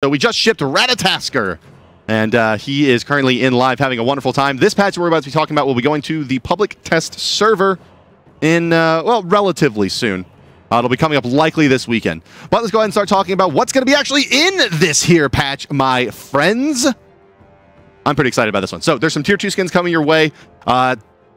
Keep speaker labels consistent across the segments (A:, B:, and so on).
A: So we just shipped Ratatasker, and he is currently in live having a wonderful time. This patch we're about to be talking about will be going to the public test server in, well, relatively soon. It'll be coming up likely this weekend. But let's go ahead and start talking about what's going to be actually in this here patch, my friends. I'm pretty excited about this one. So there's some tier 2 skins coming your way.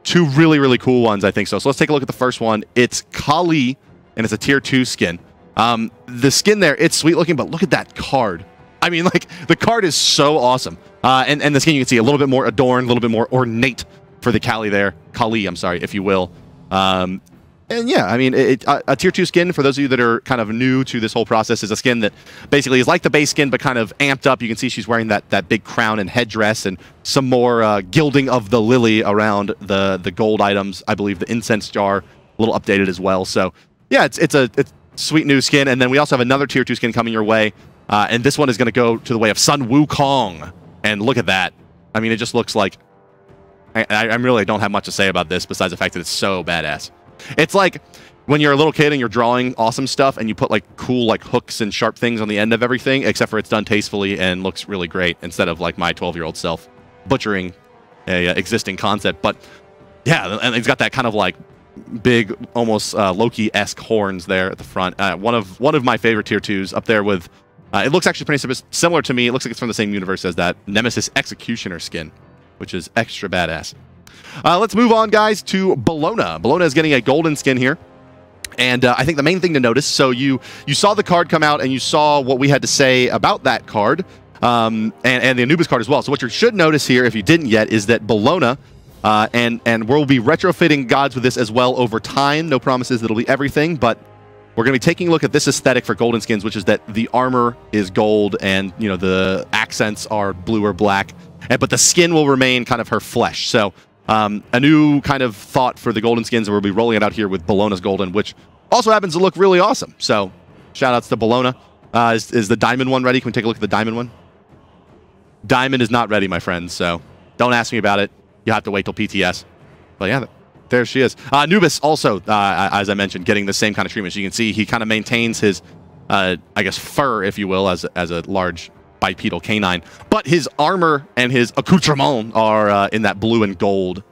A: Two really, really cool ones, I think so. So let's take a look at the first one. It's Kali, and it's a tier 2 skin. The skin there, it's sweet looking, but look at that card. I mean, like, the card is so awesome. And the skin, you can see a little bit more adorned, a little bit more ornate for the Kali there. Kali, I'm sorry, if you will. And yeah, I mean, a tier 2 skin, for those of you that are kind of new to this whole process, is a skin that basically is like the base skin, but kind of amped up. You can see she's wearing that big crown and headdress, and some more gilding of the lily around the gold items. I believe the incense jar, a little updated as well. So yeah, it's sweet new skin. And then we also have another tier 2 skin coming your way. And this one is going to go to the way of Sun Wukong. And look at that. I mean, it just looks like... I really don't have much to say about this besides the fact that it's so badass. It's like when you're a little kid and you're drawing awesome stuff and you put like cool like hooks and sharp things on the end of everything, except for it's done tastefully and looks really great instead of like my 12-year-old self butchering a existing concept. But yeah, and it's got that kind of like big, almost Loki-esque horns there at the front. One of my favorite tier 2s, up there with... it looks actually pretty similar to me. It looks like it's from the same universe as that Nemesis Executioner skin, which is extra badass. Let's move on, guys, to Bologna. Bologna is getting a golden skin here. And I think the main thing to notice, so you saw the card come out and you saw what we had to say about that card, and the Anubis card as well. So what you should notice here, if you didn't yet, is that Bologna, and we'll be retrofitting gods with this as well over time. No promises that it'll be everything, but we're going to be taking a look at this aesthetic for golden skins, which is that the armor is gold and, you know, the accents are blue or black, but the skin will remain kind of her flesh. So a new kind of thought for the golden skins, and we'll be rolling it out here with Bologna's golden, which also happens to look really awesome. So shout outs to Bologna. Is the diamond one ready? Can we take a look at the diamond one? Diamond is not ready, my friends, so don't ask me about it. You'll have to wait till PTS. But yeah, there she is. Anubis also, as I mentioned, getting the same kind of treatment. So you can see he kind of maintains his, I guess, fur, if you will, as a large bipedal canine. But his armor and his accoutrement are in that blue and gold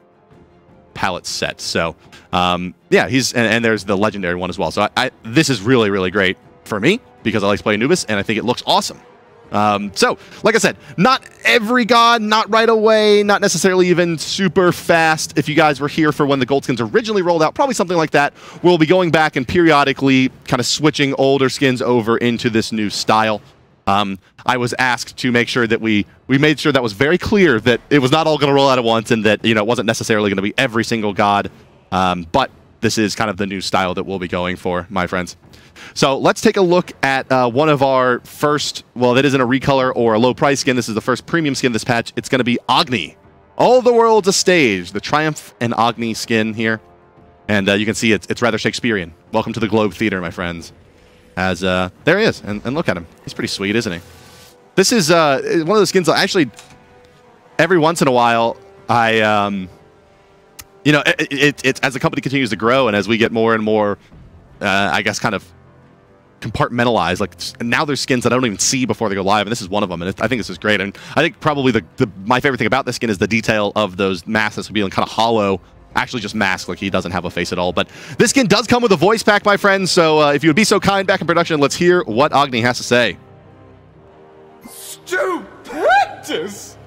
A: palette set. So yeah, and there's the legendary one as well. So this is really, really great for me because I like to play Anubis, and I think it looks awesome. So, like I said, not every god, not right away, not necessarily even super fast. If you guys were here for when the gold skins originally rolled out, probably something like that. We'll be going back and periodically kind of switching older skins over into this new style. I was asked to make sure that we made sure that was very clear that it was not all going to roll out at once, and that, you know, it wasn't necessarily going to be every single god. But this is kind of the new style that we'll be going for, my friends. So let's take a look at one of our first, well, that isn't a recolor or a low price skin. This is the first premium skin this patch. It's going to be Agni. All the world's a stage. The Triumph and Agni skin here. And you can see it's rather Shakespearean. Welcome to the Globe Theater, my friends. As there he is. And look at him. He's pretty sweet, isn't he? This is one of those skins that actually, every once in a while, you know, as the company continues to grow and as we get more and more, I guess, kind of compartmentalized, like now there's skins that I don't even see before they go live, and this is one of them, and I think this is great. And I think probably my favorite thing about this skin is the detail of those masks being kind of hollow, actually just masked, like he doesn't have a face at all. But this skin does come with a voice pack, my friends, so if you would be so kind back in production, let's hear what Agni has to say.
B: Stupendous!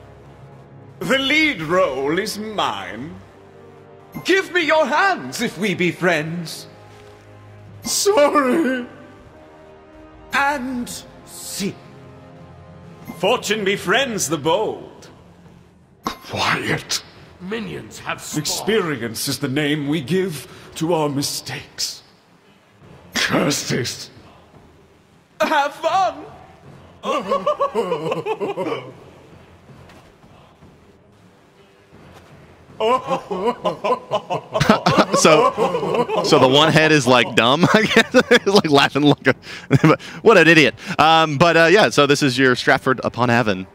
B: The lead role is mine. Give me your hands if we be friends. Sorry. And see. Fortune befriends the bold.
C: Quiet. Minions have spawned.
B: Experience is the name we give to our mistakes.
C: Curse this.
B: Have fun!
A: So the one head is like dumb, I guess. It's like laughing like a what an idiot. Yeah, so this is your Stratford upon Avon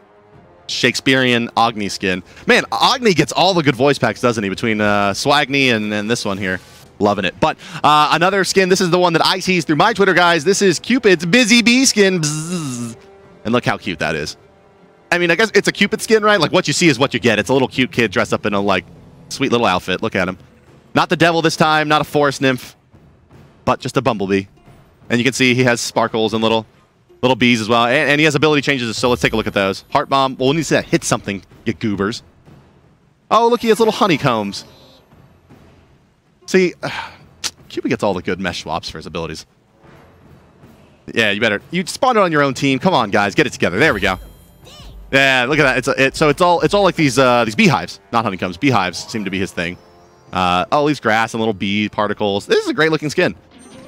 A: Shakespearean Agni skin. Man, Agni gets all the good voice packs, doesn't he? Between Swagni and this one here. Loving it. But another skin, this is the one that I teased through my Twitter, guys. This is Cupid's Busy Bee skin. Bzzz. And look how cute that is. I mean, I guess it's a Cupid skin, right? Like, what you see is what you get. It's a little cute kid dressed up in a, like, sweet little outfit. Look at him. Not the devil this time, not a forest nymph, but just a bumblebee. And you can see he has sparkles and little bees as well. And he has ability changes, so let's take a look at those. Heart bomb. Well, when you see that hit something, you goobers. Oh, look, he has little honeycombs. See, Cupid gets all the good mesh swaps for his abilities. Yeah, you spawned it on your own team. Come on, guys, get it together. There we go. Yeah, look at that. So it's all like these beehives, not honeycombs. Beehives seem to be his thing. Oh, leaves grass and little bee particles. This is a great looking skin.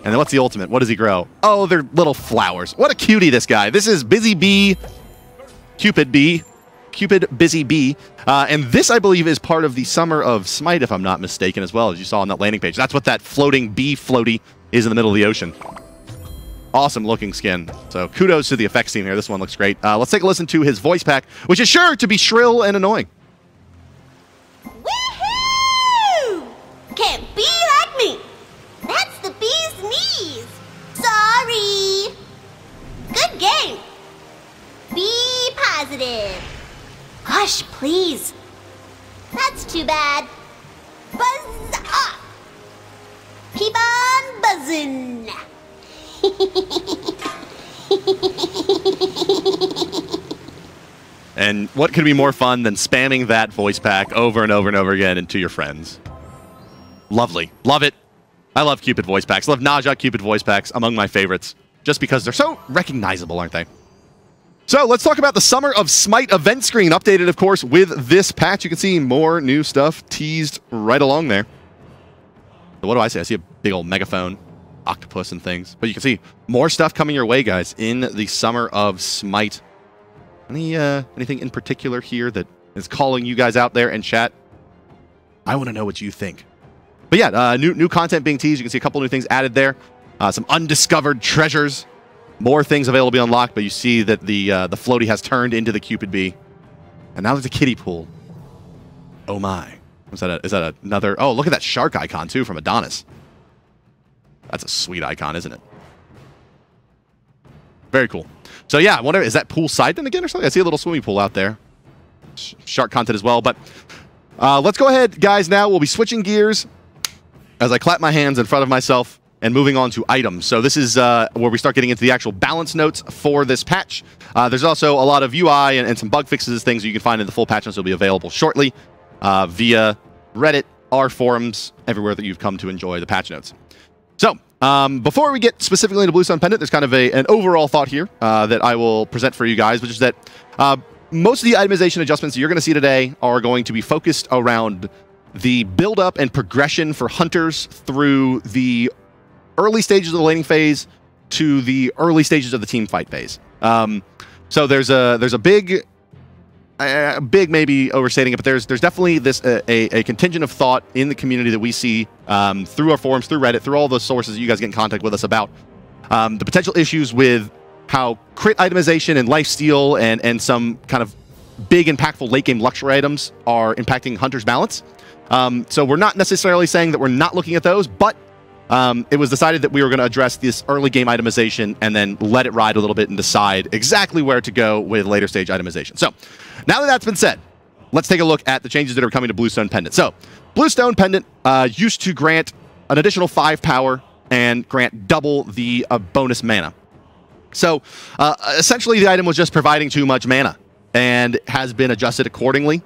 A: And then what's the ultimate? What does he grow? Oh, they're little flowers. What a cutie, this guy. This is Busy Bee, Cupid Busy Bee. And this, I believe, is part of the Summer of Smite, if I'm not mistaken, as well, as you saw on that landing page. That's what that floating bee floaty is in the middle of the ocean. Awesome looking skin. So kudos to the effects team here. This one looks great. Let's take a listen to his voice pack, which is sure to be shrill and annoying.
D: Woohoo! Can't be like me. That's the bee's knees. Sorry. Good game. Be positive. Hush, please. That's too bad. Buzz up. Keep on buzzing.
A: And what could be more fun than spamming that voice pack over and over and over again into your friends? Lovely. Love it. I love Cupid voice packs. Love Naja Cupid voice packs, among my favorites, just because they're so recognizable, aren't they? So let's talk about the Summer of Smite event screen, updated, of course, with this patch. You can see more new stuff teased right along there. So what do I see? I see a big old megaphone, octopus and things. But you can see more stuff coming your way, guys, in the Summer of Smite. Anything in particular here that is calling you guys out there in chat? I want to know what you think. But yeah, new content being teased. You can see a couple new things added there. Some undiscovered treasures. More things available to be unlocked, but you see that the floaty has turned into the Cupid bee. And now there's a kiddie pool. Oh my. Is that another... Oh, look at that shark icon, too, from Adonis. That's a sweet icon, isn't it? Very cool. So yeah, I wonder, is that pool side then again or something? I see a little swimming pool out there. Shark content as well, but let's go ahead, guys, now. We'll be switching gears as I clap my hands in front of myself and moving on to items. So this is where we start getting into the actual balance notes for this patch. There's also a lot of UI and some bug fixes, things you can find in the full patch notes will be available shortly via Reddit, our forums, everywhere that you've come to enjoy the patch notes. So, before we get specifically into Bluestone Pendant, there's kind of an overall thought here that I will present for you guys, which is that most of the itemization adjustments you're going to see today are going to be focused around the build-up and progression for hunters through the early stages of the laning phase to the early stages of the team fight phase. So there's a big maybe overstating it, but there's definitely this a contingent of thought in the community that we see through our forums, through Reddit, through all the sources that you guys get in contact with us about the potential issues with how crit itemization and lifesteal and some kind of big impactful late game luxury items are impacting Hunter's balance. So we're not necessarily saying that we're not looking at those, but it was decided that we were going to address this early game itemization and then let it ride a little bit and decide exactly where to go with later stage itemization. So now that that's been said, let's take a look at the changes that are coming to Bluestone Pendant. So Bluestone Pendant used to grant an additional 5 power and grant double the bonus mana. So essentially the item was just providing too much mana and has been adjusted accordingly.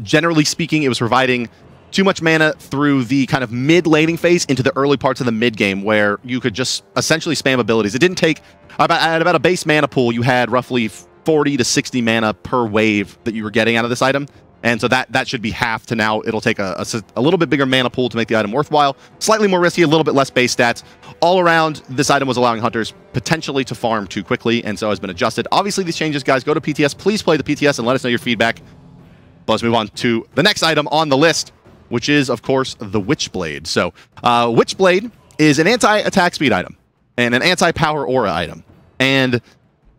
A: Generally speaking, it was providing too much mana through the kind of mid-laning phase into the early parts of the mid-game where you could just essentially spam abilities. It didn't take... At about a base mana pool, you had roughly 40 to 60 mana per wave that you were getting out of this item. And so that should be half to now it'll take a little bit bigger mana pool to make the item worthwhile. Slightly more risky, a little bit less base stats. All around, this item was allowing hunters potentially to farm too quickly, and so has been adjusted. Obviously, these changes, guys, go to PTS. Please play the PTS and let us know your feedback. But let's move on to the next item on the list, which is, of course, the Witchblade. So, Witchblade is an anti-attack speed item and an anti-power aura item. And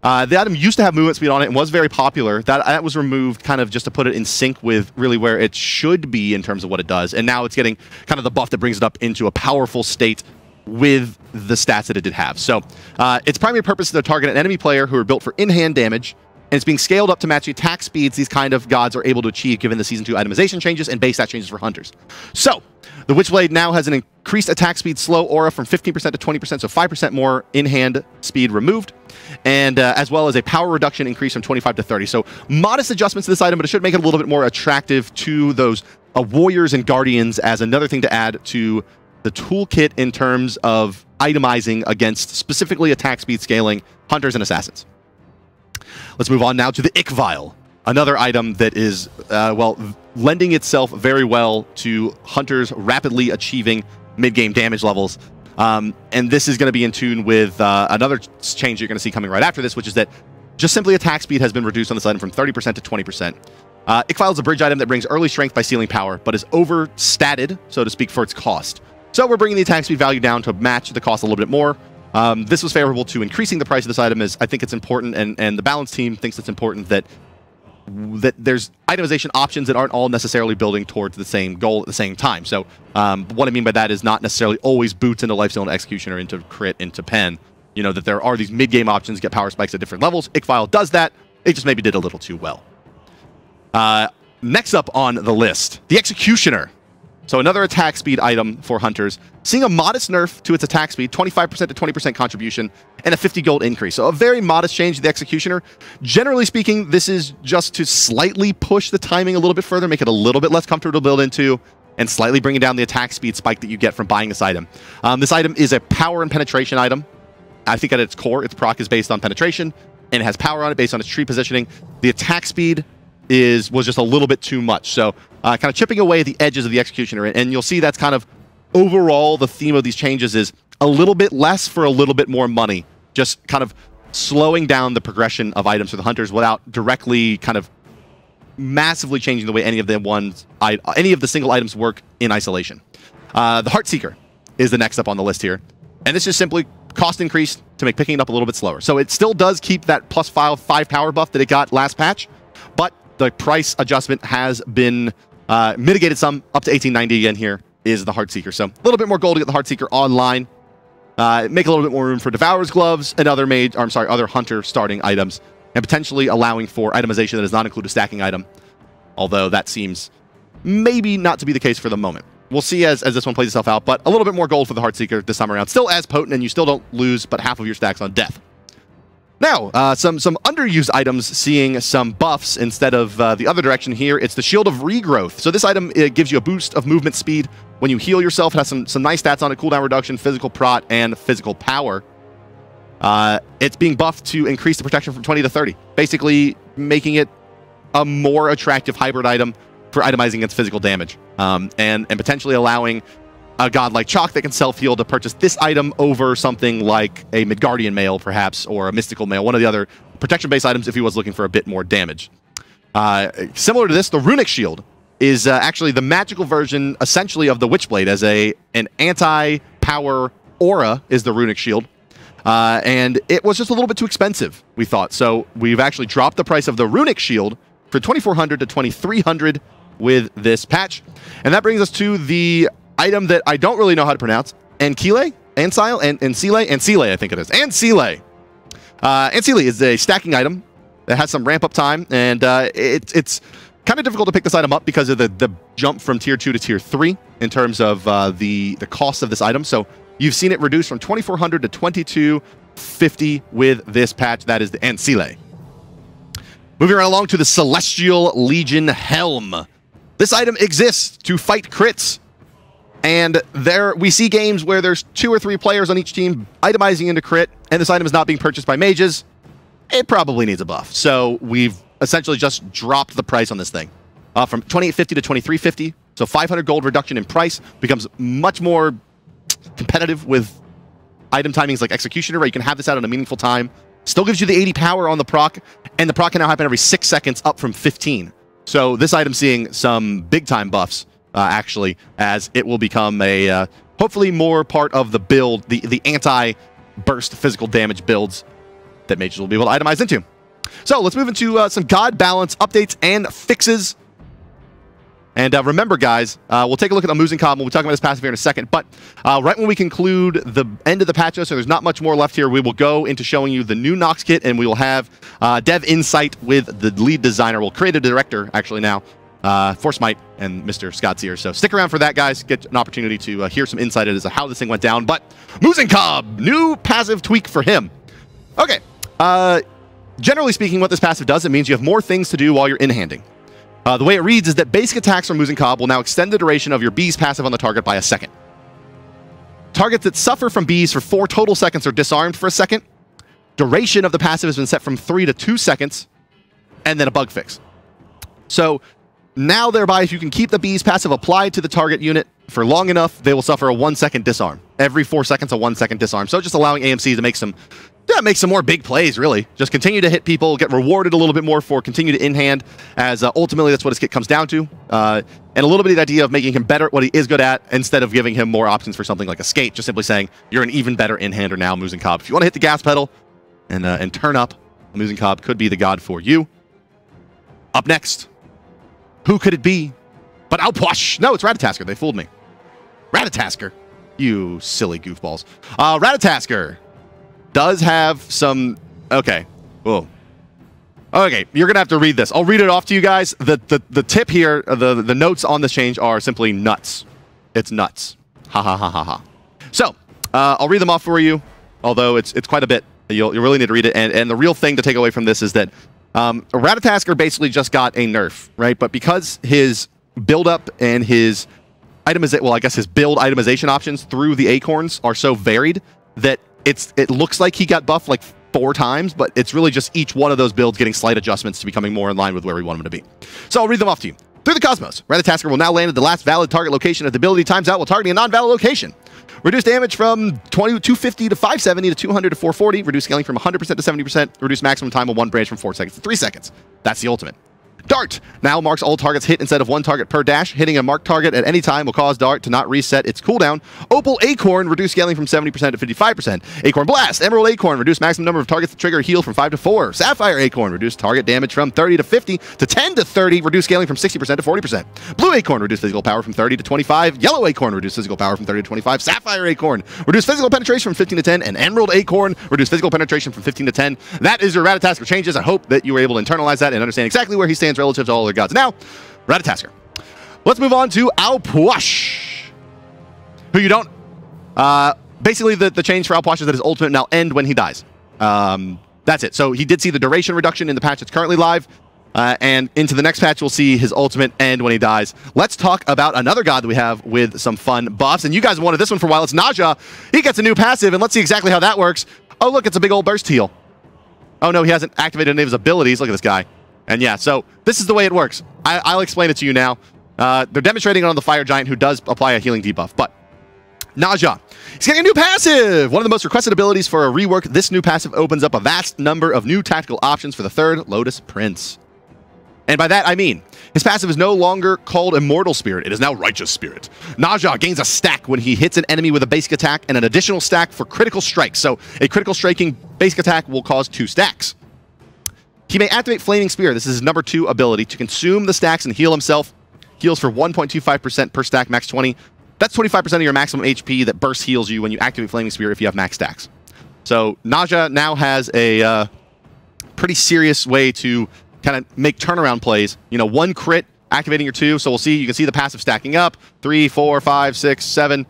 A: the item used to have movement speed on it and was very popular. That was removed kind of just to put it in sync with really where it should be in terms of what it does. And now it's getting kind of the buff that brings it up into a powerful state with the stats that it did have. So its primary purpose is to target an enemy player who are built for in-hand damage, and it's being scaled up to match the attack speeds these kind of gods are able to achieve given the Season 2 itemization changes and base stat changes for hunters. So the Witchblade now has an increased attack speed slow aura from 15% to 20%, so 5% more in-hand speed removed, and as well as a power reduction increase from 25 to 30. So modest adjustments to this item, but it should make it a little bit more attractive to those warriors and guardians as another thing to add to the toolkit in terms of itemizing against specifically attack speed scaling hunters and assassins. Let's move on now to the Ick Vial, another item that is, well, lending itself very well to hunters rapidly achieving mid-game damage levels. And this is going to be in tune with another change you're going to see coming right after this, which is that just simply attack speed has been reduced on this item from 30% to 20%. Ick Vial is a bridge item that brings early strength by sealing power, but is overstatted, so to speak, for its cost. So we're bringing the attack speed value down to match the cost a little bit more. This was favorable to increasing the price of this item, as I think it's important, and the balance team thinks it's important that there's itemization options that aren't all necessarily building towards the same goal at the same time. So what I mean by that is not necessarily always boots into Lifesteal and Executioner, into Crit, into Pen. You know, that there are these mid-game options, get power spikes at different levels. Ick Vial does that. It just maybe did a little too well. Next up on the list, the Executioner. So another attack speed item for hunters, seeing a modest nerf to its attack speed, 25% to 20% contribution, and a 50 gold increase. So a very modest change to the Executioner. Generally speaking, this is just to slightly push the timing a little bit further, make it a little bit less comfortable to build into, and slightly bringing down the attack speed spike that you get from buying this item. This item is a power and penetration item. I think at its core, its proc is based on penetration, and it has power on it based on its tree positioning. The attack speed was just a little bit too much. So kind of chipping away at the edges of the Executioner. And you'll see that's kind of overall the theme of these changes is a little bit less for a little bit more money. Just kind of slowing down the progression of items for the hunters without directly kind of massively changing the way any of the single items work in isolation. The Heartseeker is the next up on the list here. And this is simply cost increase to make picking it up a little bit slower. So it still does keep that plus 5 power buff that it got last patch, but the price adjustment has been mitigated some, up to 1890 again here is the Heartseeker. So a little bit more gold to get the Heartseeker online. Make a little bit more room for Devourer's Gloves and other hunter starting items, and potentially allowing for itemization that does not include a stacking item, although that seems maybe not to be the case for the moment. We'll see as this one plays itself out, but a little bit more gold for the Heartseeker this time around. Still as potent, and you still don't lose but half of your stacks on death. Now, some underused items seeing some buffs instead of the other direction here. It's the Shield of Regrowth. So this item, it gives you a boost of movement speed when you heal yourself. It has some nice stats on it, cooldown reduction, physical prot, and physical power. It's being buffed to increase the protection from 20 to 30, basically making it a more attractive hybrid item for itemizing against physical damage, and potentially allowing a god like Chalk that can self-heal to purchase this item over something like a Midgardian Mail, perhaps, or a Mystical Mail, one of the other protection-based items if he was looking for a bit more damage. Similar to this, the Runic Shield is actually the magical version, essentially, of the Witchblade, as an anti-power aura is the Runic Shield. And it was just a little bit too expensive, we thought. So we've actually dropped the price of the Runic Shield for 2,400 to 2,300 with this patch. And that brings us to the item that I don't really know how to pronounce. Ancile, I think it is. Ancile. Ancile is a stacking item that has some ramp up time, and it's kind of difficult to pick this item up because of the jump from tier 2 to tier 3 in terms of the cost of this item. So you've seen it reduced from 2,400 to 2,250 with this patch. That is the Ancile. Moving right along to the Celestial Legion Helm. This item exists to fight crits. And there we see games where there's 2 or 3 players on each team itemizing into crit, and this item is not being purchased by mages. It probably needs a buff. So we've essentially just dropped the price on this thing from 2,850 to 2,350. So 500 gold reduction in price, becomes much more competitive with item timings like Executioner, where you can have this out in a meaningful time. Still gives you the 80 power on the proc, and the proc can now happen every 6 seconds, up from 15. So this item seeing some big time buffs. Actually, as it will become a hopefully more part of the build, the anti-burst physical damage builds that mages will be able to itemize into. So let's move into some god balance updates and fixes. And remember, guys, we'll take a look at the Muzen Cobb. We'll be talking about this passive here in a second. But right when we conclude the end of the patch, so there's not much more left here, we will go into showing you the new Nox kit, and we will have Dev Insight with the lead designer. We'll create a director, actually, now. For Smite and Mr. Scott's here. So stick around for that, guys. Get an opportunity to hear some insight as to how this thing went down. But Muzen Cobb, new passive tweak for him. Okay. Generally speaking, what this passive does, it means you have more things to do while you're in-handing. The way it reads is that basic attacks from Muzen Cobb will now extend the duration of your bees passive on the target by a second. Targets that suffer from bees for 4 total seconds are disarmed for a second. Duration of the passive has been set from 3 to 2 seconds. And then a bug fix. So now, thereby, if you can keep the bees passive applied to the target unit for long enough, they will suffer a 1-second disarm. Every 4 seconds, a 1-second disarm. So just allowing AMC to make some more big plays, really. Just continue to hit people, get rewarded a little bit more for continue to in-hand, as ultimately that's what his kit comes down to. And a little bit of the idea of making him better at what he is good at, instead of giving him more options for something like Escape, just simply saying, you're an even better in-hander now, Muzen Cobb. If you want to hit the gas pedal and turn up, Muzen Cobb could be the god for you. Up next, who could it be but Outwash? No, it's Ratatasker. They fooled me. Ratatasker. You silly goofballs. Ratatasker does have some... Okay. Whoa. Okay, you're going to have to read this. I'll read it off to you guys. The tip here, the notes on this change are simply nuts. It's nuts. Ha ha ha ha ha. So, I'll read them off for you, although it's quite a bit. You'll really need to read it. And the real thing to take away from this is that Ratatasker basically just got a nerf, right? But because his build-up and his his build itemization options through the acorns are so varied that it looks like he got buffed like 4 times, but it's really just each one of those builds getting slight adjustments to becoming more in line with where we want him to be. So I'll read them off to you. Through the Cosmos, Ratatasker will now land at the last valid target location if the ability times out while targeting a non-valid location. Reduce damage from 250 to 570 to 200 to 440. Reduce scaling from 100% to 70%. Reduce maximum time of one branch from 4 seconds to 3 seconds. That's the ultimate. Dart now marks all targets hit instead of 1 target per dash. Hitting a marked target at any time will cause Dart to not reset its cooldown. Opal Acorn, reduce scaling from 70% to 55%. Acorn Blast, Emerald Acorn, reduce maximum number of targets to trigger heal from 5 to 4. Sapphire Acorn, reduce target damage from 30 to 50 to 10 to 30. Reduce scaling from 60% to 40%. Blue Acorn, reduce physical power from 30 to 25. Yellow Acorn, reduce physical power from 30 to 25. Sapphire Acorn, reduce physical penetration from 15 to 10. And Emerald Acorn, reduce physical penetration from 15 to 10. That is your Ratatasker changes. I hope that you were able to internalize that and understand exactly where he stands relative to all other gods. Now, Ratatasker. Let's move on to Outwash, who you don't... basically, the change for Outwash is that his ultimate now end when he dies. That's it. So he did see the duration reduction in the patch that's currently live, and into the next patch, we'll see his ultimate end when he dies. Let's talk about another god that we have with some fun buffs, and you guys wanted this one for a while. It's Naja. He gets a new passive, and let's see exactly how that works. Oh, look, it's a big old burst heal. Oh, no, he hasn't activated any of his abilities. Look at this guy. And yeah, so this is the way it works. I'll explain it to you now. They're demonstrating it on the Fire Giant, who does apply a healing debuff. But Naja, he's getting a new passive! One of the most requested abilities for a rework. This new passive opens up a vast number of new tactical options for the 3rd Lotus Prince. And by that, I mean, his passive is no longer called Immortal Spirit. It is now Righteous Spirit. Naja gains a stack when he hits an enemy with a basic attack and an additional stack for critical strikes. So a critical striking basic attack will cause 2 stacks. He may activate Flaming Spear. This is his number 2 ability to consume the stacks and heal himself. Heals for 1.25% per stack, max 20. That's 25% of your maximum HP that burst heals you when you activate Flaming Spear if you have max stacks. So Naja now has a pretty serious way to kind of make turnaround plays. You know, 1 crit, activating your 2. So we'll see. You can see the passive stacking up. 3, 4, 5, 6, 7.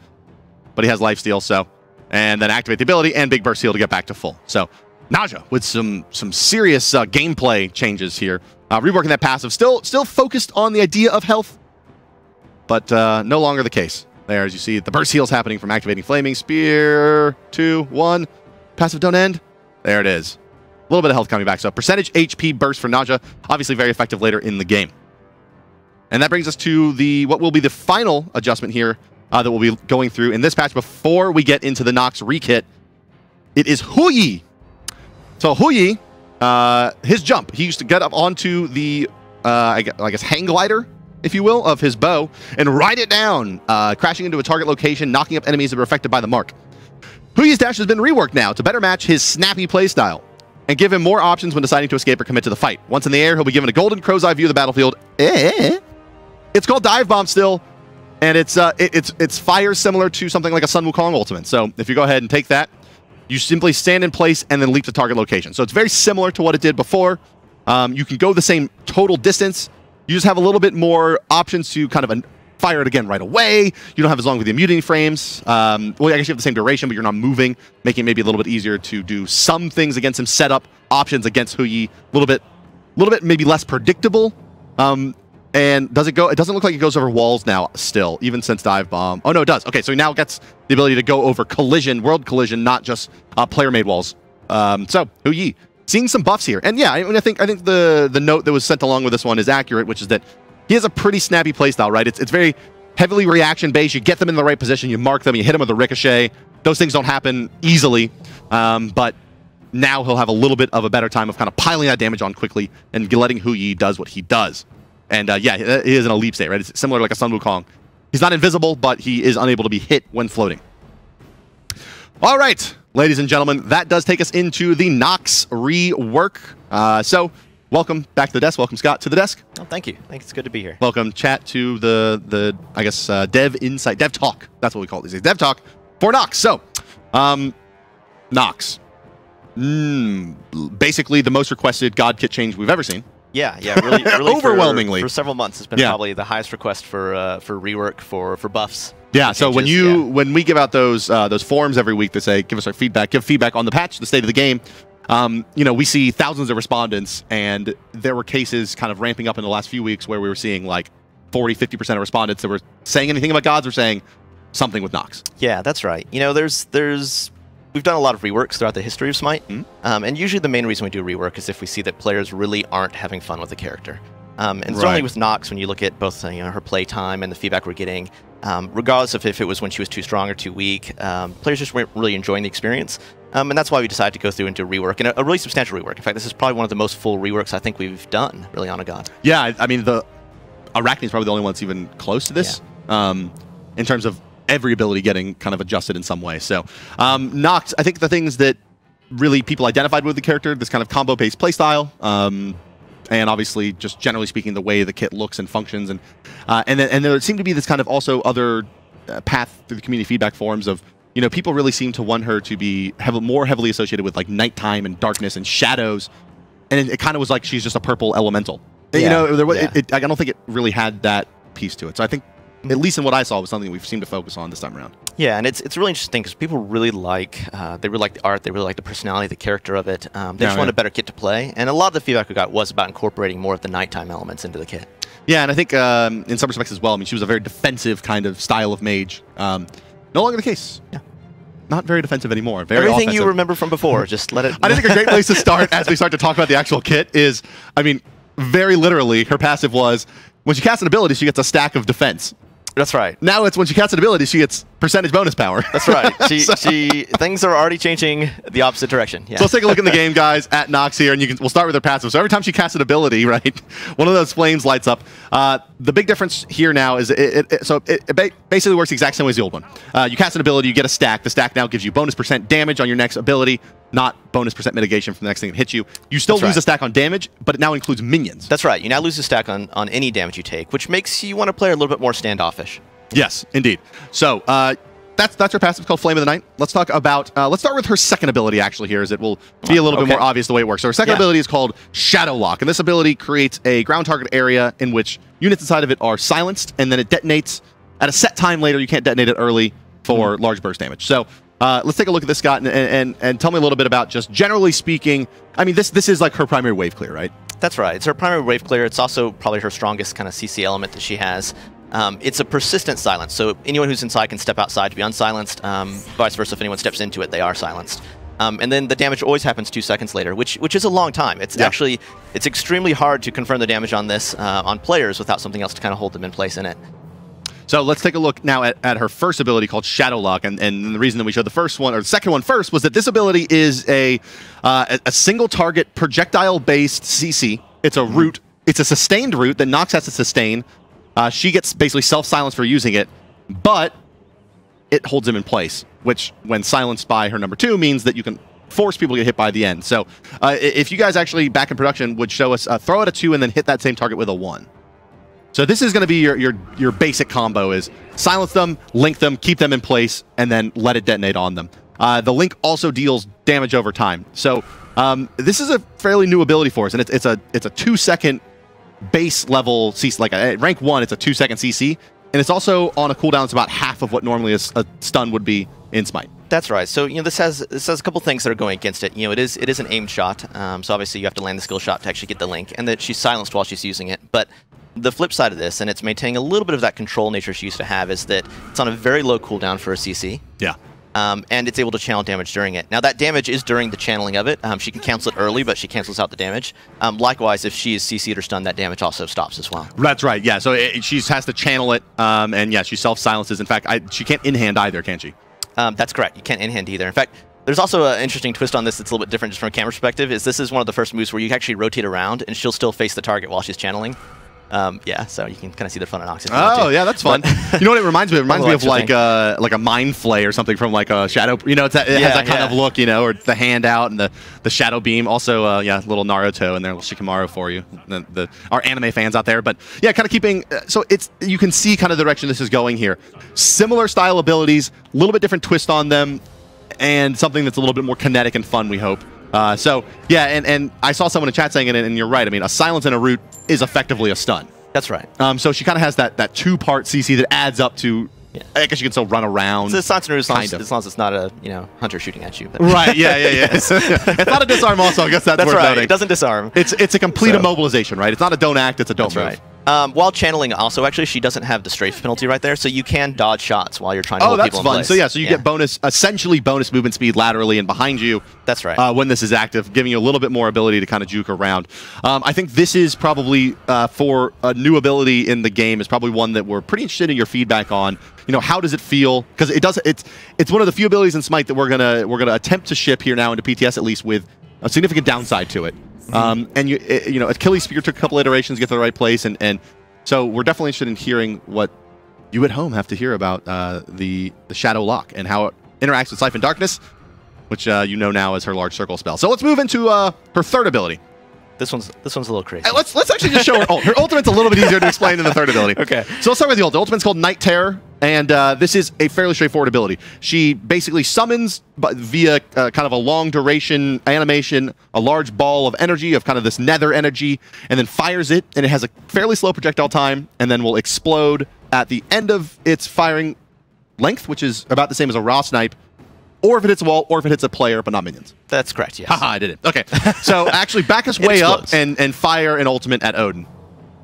A: But he has lifesteal, so. And then activate the ability and big burst heal to get back to full. So Naja with some serious gameplay changes here. Reworking that passive. Still focused on the idea of health, but no longer the case. There, as you see, the burst heals happening from activating Flaming Spear. 2, 1. Passive don't end. There it is. A little bit of health coming back. So percentage HP burst for Naja. Obviously very effective later in the game. And that brings us to what will be the final adjustment here that we'll be going through in this patch before we get into the Nox rekit. It is Huyi. So Huyi, his jump. He used to get up onto the, I guess, hang glider, if you will, of his bow and ride it down, crashing into a target location, knocking up enemies that were affected by the mark. Huyi's dash has been reworked now to better match his snappy playstyle and give him more options when deciding to escape or commit to the fight. Once in the air, he'll be given a golden crow's eye view of the battlefield. It's called Dive Bomb still, and it's fire similar to something like a Sun Wukong ultimate. So if you go ahead and take that, you simply stand in place and then leap to target location. So it's very similar to what it did before. You can go the same total distance. You just have a little bit more options to kind of fire it again right away. You don't have as long with the immunity frames. Well, I guess you have the same duration, but you're not moving, making it maybe a little bit easier to do some things against him. Set up options against Huyi, a little bit maybe less predictable. And does it go? It doesn't look like it goes over walls now still, even since Dive Bomb. Oh, no, it does. Okay, so he now gets the ability to go over collision, world collision, not just player-made walls. So, Huyi, seeing some buffs here. And yeah, I mean, I think the note that was sent along with this one is accurate, which is that he has a pretty snappy playstyle, right? It's very heavily reaction-based. You get them in the right position, you mark them, you hit them with a ricochet. Those things don't happen easily, but now he'll have a little bit of a better time of kind of piling that damage on quickly and letting Huyi does what he does. And yeah, he is in a leap state, right? It's similar to like a Sun Wukong. He's not invisible, but he is unable to be hit when floating. All right, ladies and gentlemen, that does take us into the Nox rework. So welcome back to the desk. Welcome, Scott, to the desk.
E: Oh, thank you. It's good to be here.
A: Welcome, chat, to the I guess, Dev Insight, Dev Talk. That's what we call it these days. Dev Talk for Nox. So, Nox. Basically the most requested God kit change we've ever seen.
E: Yeah, really
A: overwhelmingly
E: for several months. It's been probably the highest request for rework for buffs.
A: Yeah, so when we give out those forums every week that say give us our feedback, give feedback on the patch, the state of the game, you know, we see thousands of respondents, and there were cases kind of ramping up in the last few weeks where we were seeing like 40–50% of respondents that were saying anything about gods or saying something with Nox.
E: Yeah, that's right. You know, we've done a lot of reworks throughout the history of Smite, and usually the main reason we do rework is if we see that players really aren't having fun with the character. And certainly with Nox, when you look at both her play time and the feedback we're getting, regardless of if it was when she was too strong or too weak, players just weren't really enjoying the experience. And that's why we decided to go through and do rework, and a really substantial rework. In fact, this is probably one of the most full reworks I think we've done, really, on a god. Yeah,
A: I mean, the Arachne is probably the only one that's even close to this, in terms of every ability getting kind of adjusted in some way. So, Nox, I think the things that really people identified with the character, this kind of combo-based playstyle, and obviously, just generally speaking, the way the kit looks and functions, and there seemed to be this kind of also other path through the community feedback forums of, you know, people really seem to want her to be more heavily associated with like nighttime and darkness and shadows, and it kind of was like she's just a purple elemental. You know, I don't think it really had that piece to it. So I think, at least in what I saw, was something we've seemed to focus on this time around.
E: Yeah, and it's really interesting because people really like the art, they really like the personality, the character of it. They just want a better kit to play, and a lot of the feedback we got was about incorporating more of the nighttime elements into the kit. Yeah,
A: and I think in some respects as well, I mean, she was a very defensive kind of style of mage. No longer the case. Yeah. Not very defensive anymore. Very
E: Everything
A: offensive.
E: You remember from before, just let it...
A: I think a great place to start as we start to talk about the actual kit is, I mean, very literally, her passive was, when she casts an ability, she gets a stack of defense.
E: That's right.
A: Now it's when she casts an ability, she gets percentage bonus power.
E: That's right. Things are already changing the opposite direction. Yeah.
A: So let's take a look in the game, guys, at Nox here, and we'll start with her passive. So every time she casts an ability, right, one of those flames lights up. The big difference here now is it basically works the exact same way as the old one. You cast an ability, you get a stack. The stack now gives you bonus % damage on your next ability, not bonus % mitigation from the next thing that hits you. You still lose a stack on damage, but it now includes minions.
E: That's right. You now lose a stack on any damage you take, which makes you want to play a little bit more standoffish.
A: Yes, indeed. So that's her passive, called Flame of the Night. Let's talk about, let's start with her second ability actually here, as it will be a little bit more obvious the way it works. So her second ability is called Shadow Lock, and this ability creates a ground target area in which units inside of it are silenced, and then it detonates at a set time later. You can't detonate it early for large burst damage. So let's take a look at this, Scott, and tell me a little bit about, just generally speaking, I mean, this is like her primary wave clear, right?
E: That's right. It's her primary wave clear. It's also probably her strongest kind of CC element that she has. It's a persistent silence, so anyone who's inside can step outside to be unsilenced. Vice versa, if anyone steps into it, they are silenced. And then the damage always happens 2 seconds later, which is a long time. It's actually, it's extremely hard to confirm the damage on this on players without something else to kind of hold them in place in it.
A: So let's take a look now at her first ability called Shadow Lock, and the reason that we showed the first one, or the second one first, was that this ability is a single target projectile-based CC. It's a root. It's a sustained root that Nox has to sustain. She gets basically self-silenced for using it, but it holds him in place, which, when silenced by her number 2, means that you can force people to get hit by the end. So if you guys actually, back in production, would show us, throw out a 2 and then hit that same target with a 1. So this is going to be your basic combo is silence them, link them, keep them in place, and then let it detonate on them. The link also deals damage over time. So this is a fairly new ability for us, and it's a 2-second base level CC. Like at rank 1, it's a 2-second CC, and it's also on a cooldown. It's about half of what normally a stun would be in Smite.
E: That's right. So this has a couple things that are going against it. It is an aimed shot. So obviously you have to land the skill shot to actually get the link, and that she's silenced while she's using it. But the flip side of this, and it's maintaining a little bit of that control nature she used to have, is that it's on a very low cooldown for a CC.
A: Yeah.
E: And it's able to channel damage during it. Now that damage is during the channeling of it. She can cancel it early, but she cancels out the damage. Likewise, if she is CC'd or stunned, that damage also stops as well.
A: That's right. Yeah. So she has to channel it, and yeah, she self-silences. In fact, she can't in-hand either, can she?
E: That's correct. You can't in-hand either. In fact, there's also an interesting twist on this that's a little bit different just from a camera perspective, is this is one of the first moves where you actually rotate around and she'll still face the target while she's channeling. Yeah, so you can kind of see the fun in Nox.
A: Oh, yeah, that's fun. You know what it reminds me of? It reminds me of like a mind flay or something from like a shadow. It has that kind of look, or the hand out and the shadow beam. Also, yeah, little Naruto and there, little Shikamaru for you, our anime fans out there. But yeah, kind of keeping. So you can see kind of the direction this is going here. Similar style abilities, a little bit different twist on them, and something that's a little bit more kinetic and fun, we hope. So yeah, and I saw someone in chat saying it, and you're right. I mean, a silence and a root is effectively a stun.
E: That's right.
A: So she kind of has that two-part CC that adds up to. Yeah. I guess you can still run around.
E: It's a silence and root as long as it's not a hunter shooting at you. But.
A: Right. Yeah. It's not a disarm. Also, I guess that's worth
E: right.
A: noting.
E: It doesn't disarm.
A: It's a complete immobilization, right? It's not a don't act. It's a don't move.
E: Right. While channeling, also, actually, she doesn't have the strafe penalty right there, so you can dodge shots while you're trying to hold people in place.
A: So yeah, so you get essentially bonus movement speed laterally and behind you.
E: That's right.
A: When this is active, giving you a little bit more ability to kind of juke around. I think this is probably for a new ability in the game is probably one that we're pretty interested in your feedback on. How does it feel? Because it's one of the few abilities in Smite that we're gonna attempt to ship here now into PTS at least with a significant downside to it. And Achilles Spear took a couple iterations to get to the right place, and so we're definitely interested in hearing what you at home have to hear about the Shadow Lock and how it interacts with Siphon Darkness, which now as her large circle spell. So let's move into her third ability.
E: This one's a little crazy.
A: Let's actually just show her ult. Her ultimate's a little bit easier to explain than the third ability.
E: Okay.
A: So let's start with the ult. The ultimate's called Night Terror, and this is a fairly straightforward ability. She basically summons via kind of a long duration animation a large ball of energy, of kind of this nether energy, and then fires it, and it has a fairly slow projectile time, and then will explode at the end of its firing length, which is about the same as a raw snipe, or if it hits a wall, or if it hits a player, but not minions.
E: That's correct, yes.
A: Haha, I did it. Okay. So actually back us way up and fire an ultimate at Odin.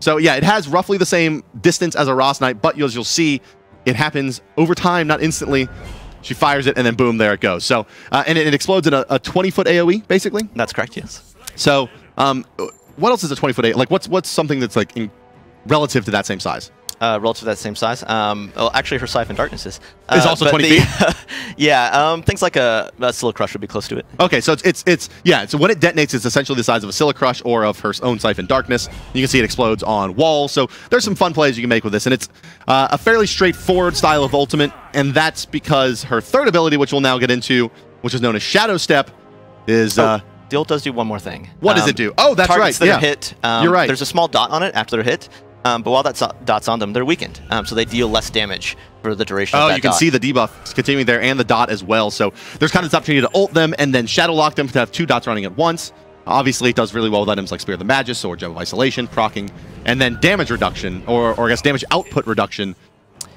A: So yeah, it has roughly the same distance as a raw snipe, but as you'll see, it happens over time, not instantly. She fires it, and then boom, there it goes. So, and it explodes in a 20-foot AoE, basically?
E: That's correct, yes.
A: So, what else is a 20-foot AoE? Like, what's something that's like relative to that same size?
E: Relative to that same size. Well, actually, her Siphon Darkness is
A: also 20 feet.
E: Yeah, things like a Scylla Crush would be close to it.
A: Okay, so so when it detonates, it's essentially the size of a Scylla Crush or of her own Siphon Darkness. You can see it explodes on walls. So there's some fun plays you can make with this, and it's a fairly straightforward style of ultimate, and that's because her third ability, which we'll now get into, which is known as Shadow Step, is.
E: The ult does do one more thing.
A: What does it do? Oh, that's
E: targets
A: right.
E: That are hit.
A: You're right.
E: There's a small dot on it after they're hit. But while that dot's on them, they're weakened. So they deal less damage for the duration of that
A: you can see the debuff continuing there and the dot as well. So there's kind of this opportunity to ult them and then Shadow Lock them to have two dots running at once. Obviously, it does really well with items like Spear of the Magus or Gem of Isolation, procking, and then damage reduction, or I guess damage output reduction.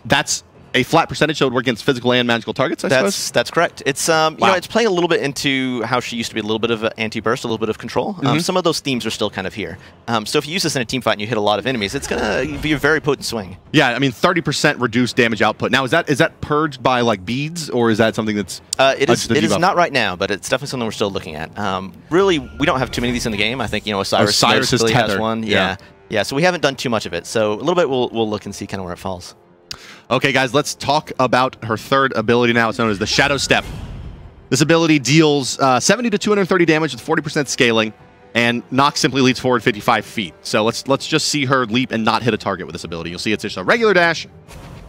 A: That's a flat percentage, so it would work against physical and magical targets, I suppose?
E: That's correct. It's it's playing a little bit into how she used to be, a little bit of anti-burst, a little bit of control. Some of those themes are still kind of here. So if you use this in a team fight and you hit a lot of enemies, it's going to be a very potent swing.
A: Yeah, I mean, 30% reduced damage output. Now, is that purged by like beads, or is that something that's
E: it is not right now, but it's definitely something we're still looking at. Really, we don't have too many of these in the game. I think Osiris really has one. Yeah, so we haven't done too much of it. So a little bit we'll look and see kind of where it falls.
A: Okay, guys, let's talk about her third ability now. It's known as the Shadow Step. This ability deals 70 to 230 damage with 40% scaling, and Nox simply leads forward 55 feet. So let's just see her leap and not hit a target with this ability. You'll see it's just a regular dash,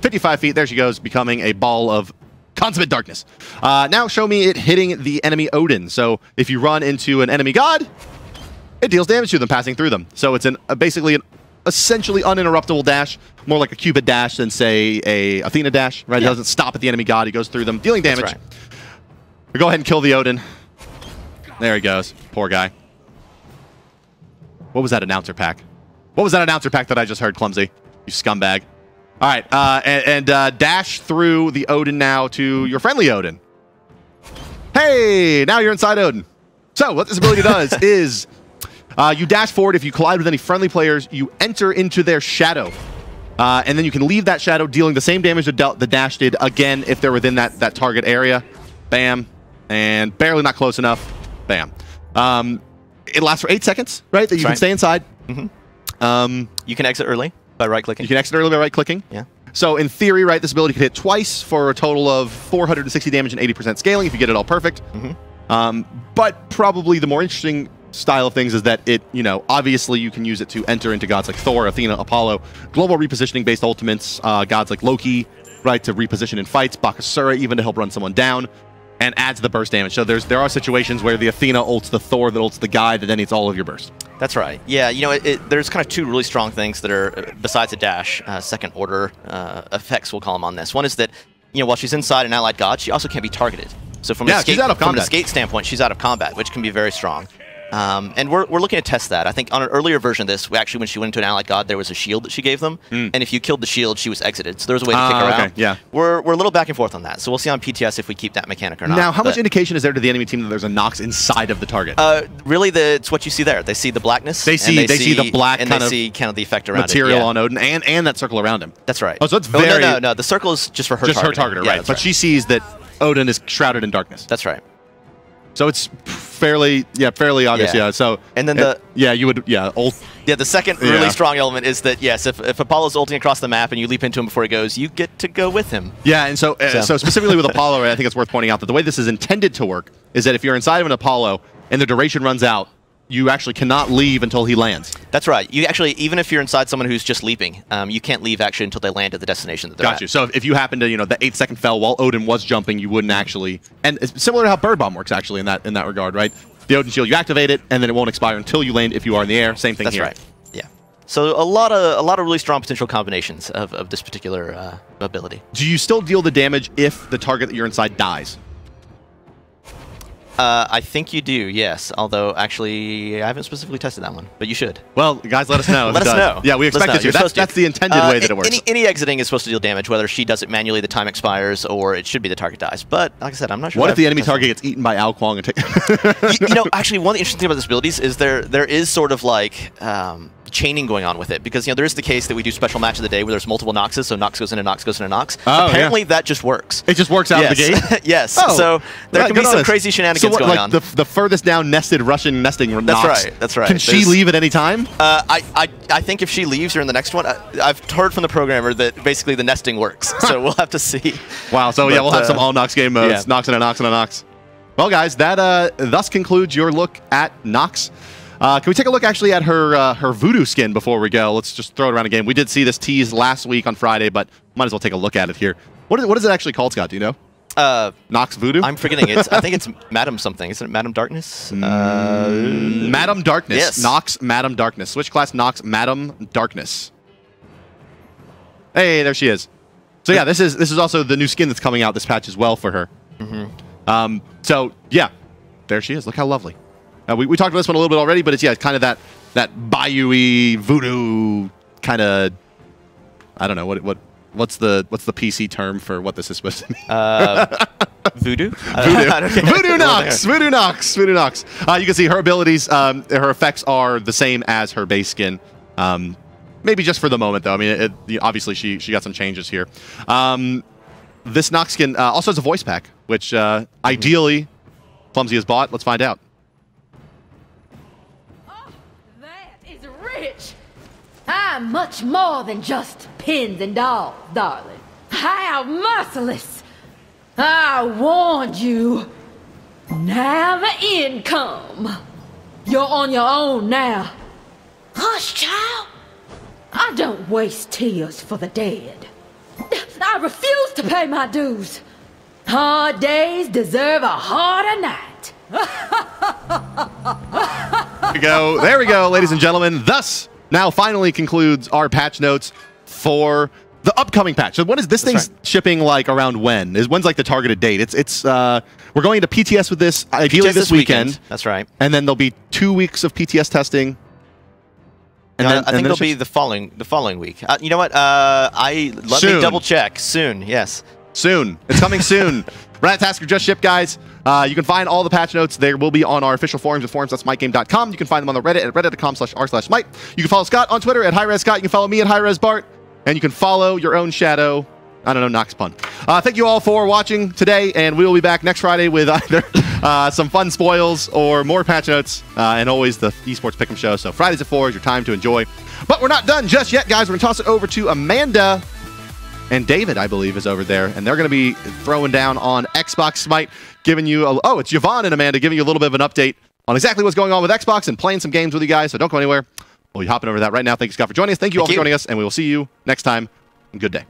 A: 55 feet. There she goes, becoming a ball of consummate darkness. Now show me it hitting the enemy Odin. So if you run into an enemy god, it deals damage to them, passing through them. So it's basically an essentially uninterruptible dash, more like a Cupid dash than, say, a Athena dash, right? It doesn't stop at the enemy god. He goes through them, dealing damage.
E: That's right.
A: Go ahead and kill the Odin. There he goes. Poor guy. What was that announcer pack? What was that announcer pack that I just heard, Clumsy? You scumbag. All right, and dash through the Odin now to your friendly Odin. Hey, now you're inside Odin. So what this ability does is you dash forward. If you collide with any friendly players, you enter into their shadow. And then you can leave that shadow, dealing the same damage that the dash did again if they're within that target area. Bam. And barely not close enough. Bam. It lasts for 8 seconds, right? That you can stay inside.
E: Mm-hmm. You can exit early by right-clicking.
A: You can exit early by right-clicking.
E: Yeah.
A: So in theory, right, this ability could hit twice for a total of 460 damage and 80% scaling if you get it all perfect.
E: Mm-hmm.
A: But probably the more interesting style of things is that it, you know, obviously you can use it to enter into gods like Thor, Athena, Apollo, global repositioning-based ultimates, gods like Loki, right, to reposition in fights, Bakasura even to help run someone down, and adds the burst damage. So there are situations where the Athena ults the Thor that ults the guy that then eats all of your burst.
E: That's right. Yeah, you know, there's kind of two really strong things that are, besides the dash, second order effects, we'll call them on this. One is that, you know, while she's inside an allied god, she also can't be targeted. So from,
A: she's out of combat.
E: From an escape standpoint, she's out of combat, which can be very strong. And we're looking to test that. I think on an earlier version of this, when she went into an allied god, there was a shield that she gave them, and if you killed the shield, she was exited. So there was a way to kick her out.
A: Yeah.
E: We're a little back and forth on that. So we'll see on PTS if we keep that mechanic or not.
A: Now, how much indication is there to the enemy team that there's a Nox inside of the target?
E: Really, it's what you see there. They see the blackness.
A: They see the black
E: and
A: kind
E: they
A: of
E: see kind of the effect around
A: material
E: it. Yeah.
A: on Odin and that circle around him.
E: That's right.
A: Oh, so it's very
E: no. The circle is just for her.
A: Just her targeter,
E: yeah,
A: right? But she sees that Odin is shrouded in darkness.
E: That's right.
A: So it's fairly obvious, yeah. So
E: and then the second really strong element is that yes, if Apollo's ulting across the map and you leap into him before he goes, you get to go with him.
A: Yeah, and so specifically with Apollo, I think it's worth pointing out that the way this is intended to work is that if you're inside of an Apollo and the duration runs out, you actually cannot leave until he lands.
E: That's right. You actually, even if you're inside someone who's just leaping, you can't leave actually until they land at the destination that they're at.
A: Got you. So if you happen to, you know, the 8-second fell while Odin was jumping, you wouldn't actually. And it's similar to how Bird Bomb works actually in that regard, right? The Odin shield, you activate it, and then it won't expire until you land if you are in the air. Same thing here.
E: That's right. Yeah. So a lot of really strong potential combinations of this particular ability.
A: Do you still deal the damage if the target that you're inside dies?
E: I think you do, yes. Although, actually, I haven't specifically tested that one, but you should.
A: Well, guys, let us know.
E: Let us know.
A: Yeah, we expect it to. That's the intended way that it works.
E: Any exiting is supposed to deal damage, whether she does it manually, the time expires, or it should be the target dies. But, like I said, I'm not sure.
A: What if the enemy target gets eaten by Ao Kwang and take...
E: you know, actually, one of the interesting things about this abilities is there is sort of like... chaining going on with it, because you know there is the case that we do special match of the day where there's multiple Noxes, so Nox goes into Nox goes into Nox. Apparently that just works.
A: It just works out of the gate?
E: Yes.
A: Oh,
E: so there can be some crazy shenanigans going on.
A: The furthest down nested Russian nesting Nox.
E: That's right.
A: Can she leave at any time?
E: I think if she leaves, you're in the next one. I've heard from the programmer that basically the nesting works, so we'll have to see.
A: Wow, so yeah, we'll have some all Nox game modes. Yeah. Nox and a Nox and a Nox. Well, guys, that thus concludes your look at Nox. Can we take a look actually at her Voodoo skin before we go? Let's just throw it around again. We did see this tease last week on Friday, but might as well take a look at it here. What is it actually called, Scott? Do you know? Nox Voodoo?
E: I'm forgetting. I think it's Madam something. Isn't it Madam Darkness?
A: Madam Darkness.
E: Yes.
A: Nox Madam Darkness. Switch class Nox Madam Darkness. Hey, there she is. So yeah, this is also the new skin that's coming out this patch as well for her. Mm-hmm. So yeah, there she is. Look how lovely. We talked about this one a little bit already, but it's kind of that Bayou-y voodoo kind of. I don't know what's the PC term for what this is supposed to be.
E: Voodoo.
A: Voodoo Nox. Voodoo Nox. Voodoo Nox. You can see her abilities. Her effects are the same as her base skin. Maybe just for the moment, though. I mean, obviously she got some changes here. This Nox skin also has a voice pack, which ideally Clumsy has bought. Let's find out.
F: I'm much more than just pins and dolls, darling. How merciless! I warned you. Now the income. You're on your own now. Hush, child. I don't waste tears for the dead. I refuse to pay my dues. Hard days deserve a harder night.
A: There we go, ladies and gentlemen. Thus now finally concludes our patch notes for the upcoming patch. So when is this thing's shipping like around when? When's like the targeted date? It's we're going to PTS with this ideally this weekend.
E: That's right.
A: And then there'll be 2 weeks of PTS testing.
E: And then, I think it'll be the following week. You know what? Let me double check. Soon, yes.
A: Soon. It's coming soon. Rat Tasker just shipped, guys. You can find all the patch notes. They will be on our official forums at forums.smitegame.com. You can find them on the Reddit at reddit.com/r/smite. You can follow Scott on Twitter at HighResScott. You can follow me at HighResBart. And you can follow your own shadow. I don't know, Nox pun. Thank you all for watching today, and we will be back next Friday with either some fun spoils or more patch notes, and always the esports pick'em show. So Fridays at 4 is your time to enjoy. But we're not done just yet, guys. We're going to toss it over to Amanda and David, I believe, is over there, and they're going to be throwing down on Xbox Smite, giving you it's Yvonne and Amanda giving you a little bit of an update on exactly what's going on with Xbox and playing some games with you guys, so don't go anywhere. We'll be hopping over that right now. Thank you, Scott, for joining us. Thank you all for joining us, and we will see you next time. Good day.